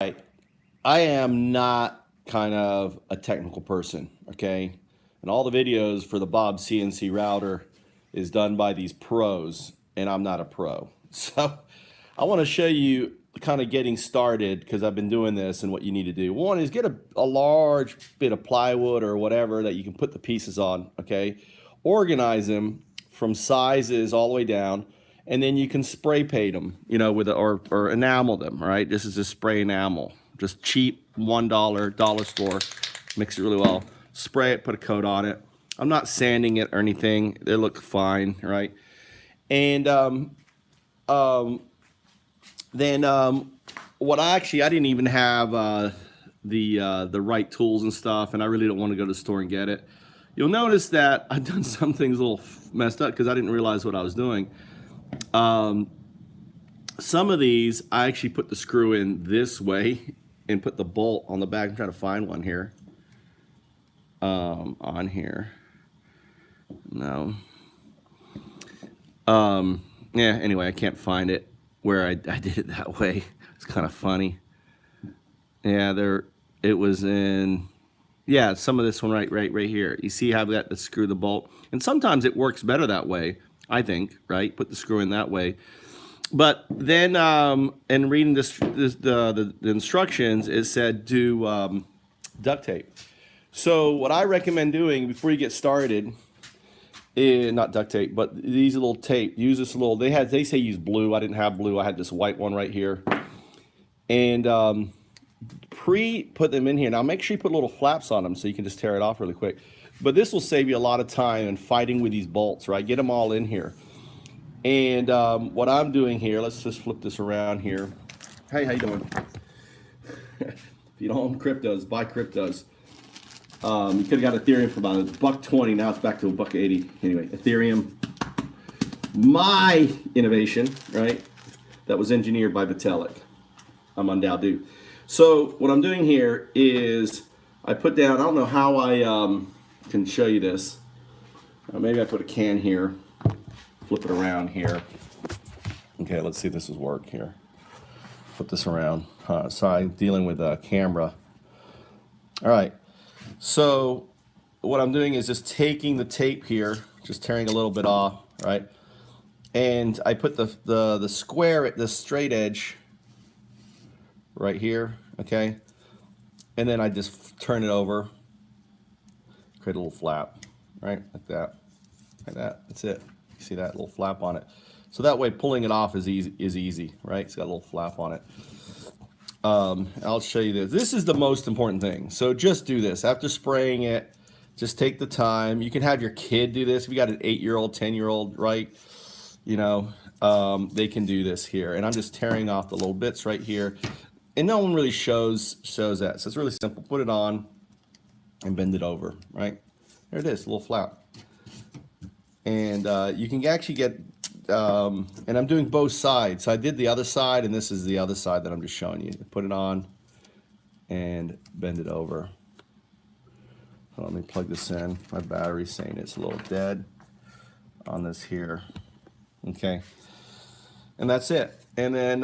Right. I am not kind of a technical person, okay? And all the videos for the Bob CNC router is done by these pros, and I'm not a pro. So I want to show you kind of getting started because I've been doing this and what you need to do. One is get a large bit of plywood or whatever that you can put the pieces on, okay? Organize them from sizes all the way down, and then you can spray paint them, with or enamel them, right? This is just spray enamel, just cheap $1 store, mix it really well, spray it, put a coat on it. I'm not sanding it or anything; they look fine, right? And then what I didn't even have the right tools and stuff, and I really don't want to go to the store and get it. You'll notice that I've done some things a little messed up because I didn't realize what I was doing. Some of these, I actually put the screw in this way and put the bolt on the back. I'm trying to find one here. On here. No. Yeah, anyway, I can't find it where I did it that way. It's kind of funny. Yeah, it was in, yeah, some of this one right here. You see how I've got to screw the bolt? And sometimes it works better that way, I think, right? Put the screw in that way. But then, in reading the instructions, it said do duct tape. So what I recommend doing before you get started is not duct tape, but these little tape. Use this little. They say use blue. I didn't have blue. I had this white one right here, and put them in here. Now make sure you put little flaps on them so you can just tear it off really quick. But this will save you a lot of time in fighting with these bolts, right? Get them all in here. And what I'm doing here, let's just flip this around here. Hey, how you doing? If you don't own cryptos, buy cryptos. You could have got Ethereum for about $1.20. Now it's back to $1.80. Anyway, Ethereum, my innovation, right? That was engineered by Vitalik. I'm on Dow. So what I'm doing here is I put down. I don't know how I can show you this. Maybe I put a can here. Flip it around here. Okay, let's see if this will work here. Flip this around. Sorry, I'm dealing with a camera. All right. So what I'm doing is just taking the tape here, just tearing a little bit off, right? And I put the square at the straight edge right here, okay? And then I just turn it over, create a little flap, right? Like that. Like that. That's it. You see that little flap on it. So that way pulling it off is easy, right? It's got a little flap on it. I'll show you this. This is the most important thing. So just do this. After spraying it, just take the time. You can have your kid do this. If you got an 8-year-old, 10-year-old, right? They can do this here. And I'm just tearing off the little bits right here. And no one really shows that. So it's really simple. Put it on and bend it over, right? There it is, a little flap. And you can actually get, and I'm doing both sides. So I did the other side, and this is the other side that I'm just showing you. Put it on and bend it over. So let me plug this in. My battery's saying it's a little dead on this here. Okay. And that's it. And then,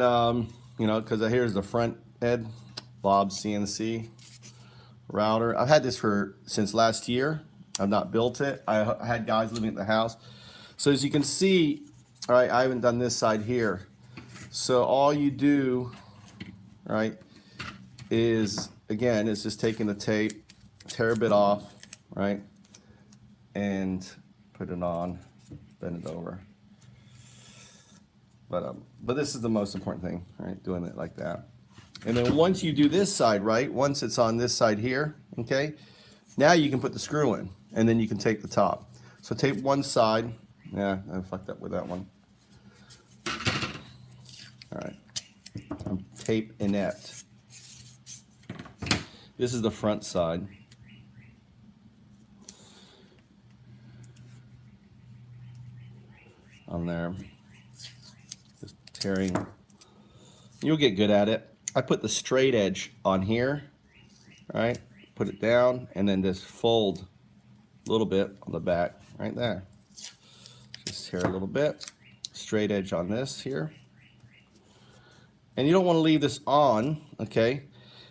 because here's the front head, Bob CNC router. I've had this since last year. I've not built it. I had guys living at the house. So as you can see, all right, I haven't done this side here. So all you do, right, is, again, it's just taking the tape, tear a bit off, right, and put it on, bend it over. But this is the most important thing, right, doing it like that. And then once you do this side, right, once it's on this side here, okay, now you can put the screw in, and then you can take the top. So tape one side. Yeah, I fucked up with that one. All right. Tape inept. This is the front side. On there. Just tearing. You'll get good at it. I put the straight edge on here. All right. Put it down and then just fold a little bit on the back right there. Just tear a little bit. Straight edge on this here. And you don't want to leave this on, okay?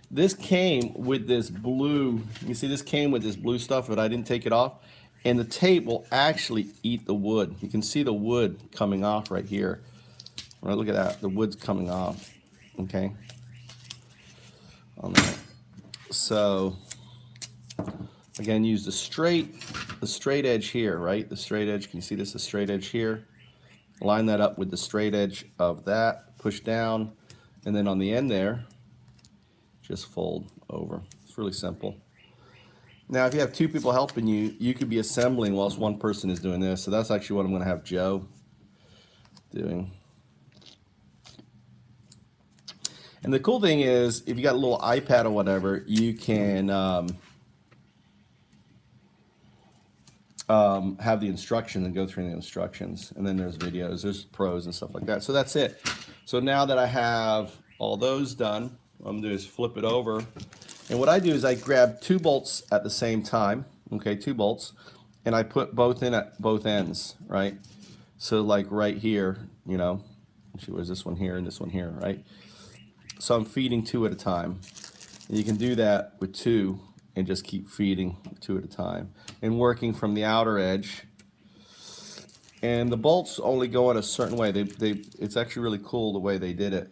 This came with this blue, you see this came with this blue stuff, but I didn't take it off. And the tape will actually eat the wood. You can see the wood coming off right here. Right, look at that, the wood's coming off, okay? On that. So, again, use the straight edge here, right? The straight edge, can you see this, the straight edge here? Line that up with the straight edge of that, push down, and then on the end there, just fold over. It's really simple. Now, if you have two people helping you, you could be assembling whilst one person is doing this. So that's actually what I'm going to have Joe doing. And the cool thing is, if you got a little iPad or whatever, you can have the instructions and go through the instructions. And then there's videos, there's pros and stuff like that. So that's it. So now that I have all those done, what I'm going to do is flip it over. And what I do is I grab 2 bolts at the same time, okay, 2 bolts, and I put both in at both ends, right? So like right here, you know, actually where's this one here and this one here, right? So I'm feeding 2 at a time. And you can do that with 2 and just keep feeding 2 at a time and working from the outer edge. And the bolts only go in a certain way. It's actually really cool the way they did it.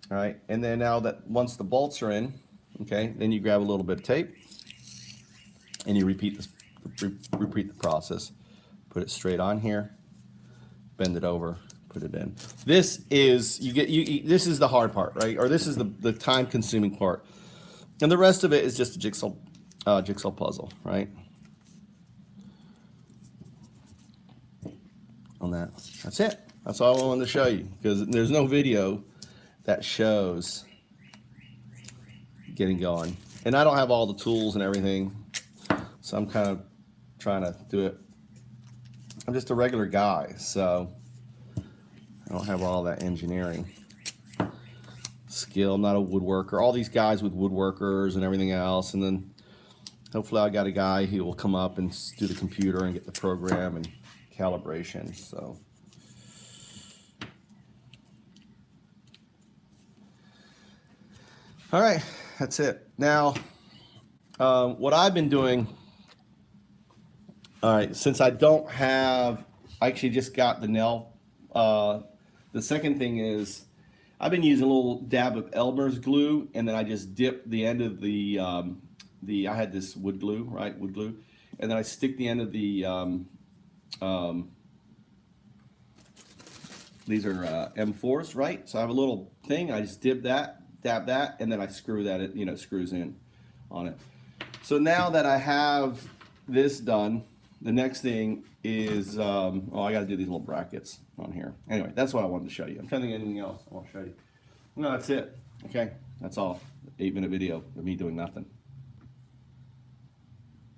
All right, and then now that once the bolts are in, okay, then you grab a little bit of tape and you repeat the process. Put it straight on here, bend it over, put it in. This is this is the hard part, right? Or this is the time-consuming part, and the rest of it is just a jigsaw puzzle, right? On that, that's it. That's all I wanted to show you because there's no video that shows getting going. And I don't have all the tools and everything, so I'm kind of trying to do it. I'm just a regular guy, so I don't have all that engineering skill. I'm not a woodworker. All these guys with woodworkers and everything else, and then hopefully I got a guy who will come up and do the computer and get the program and calibration, so. All right, that's it. Now, what I've been doing, all right, since I don't have, I actually just got the nail. The second thing is, I've been using a little dab of Elmer's glue, and then I just dip the end of I had this wood glue, right, wood glue, and then I stick the end of the, these are M4s, right? So I have a little thing, I just dip that, dab that, and then I screw that, it, you know, screws in on it. So now that I have this done, the next thing is, oh, I got to do these little brackets on here. Anyway, that's what I wanted to show you. I'm trying to think of anything else I want to show you. No, that's it. Okay, that's all. 8-minute video of me doing nothing.